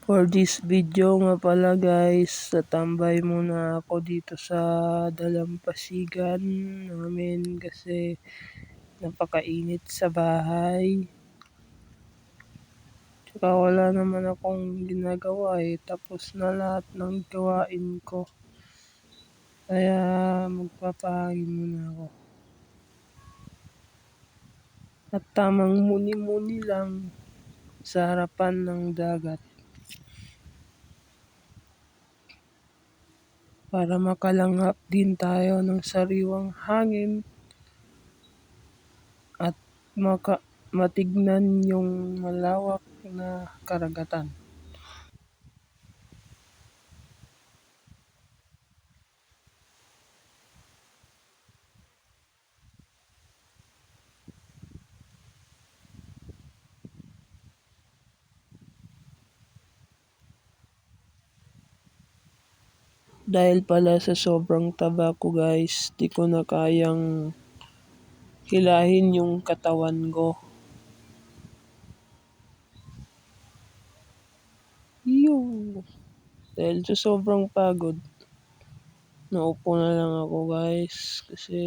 For this video nga pala guys, tatambay muna ako dito sa dalampasigan namin kasi napakainit sa bahay. Tsaka wala naman akong ginagawa tapos na lahat ng gawain ko. Kaya magpapahangin muna ako. At tamang muni-muni lang sa harapan ng dagat. Para makalanghap din tayo ng sariwang hangin at matignan yung malawak na karagatan. Dahil pala sa sobrang taba ko guys, di ko na kayang hilahin yung katawan ko. Dahil sa sobrang pagod, naupo na lang ako guys kasi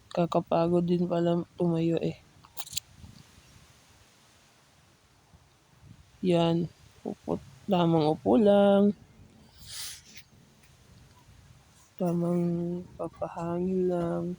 kakapagod din pala tumayo Yan, lamang upo lang, tamang papahangin lang.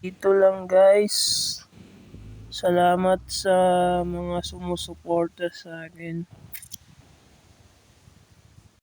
Ito lang guys. Salamat sa mga sumusuporta sa akin.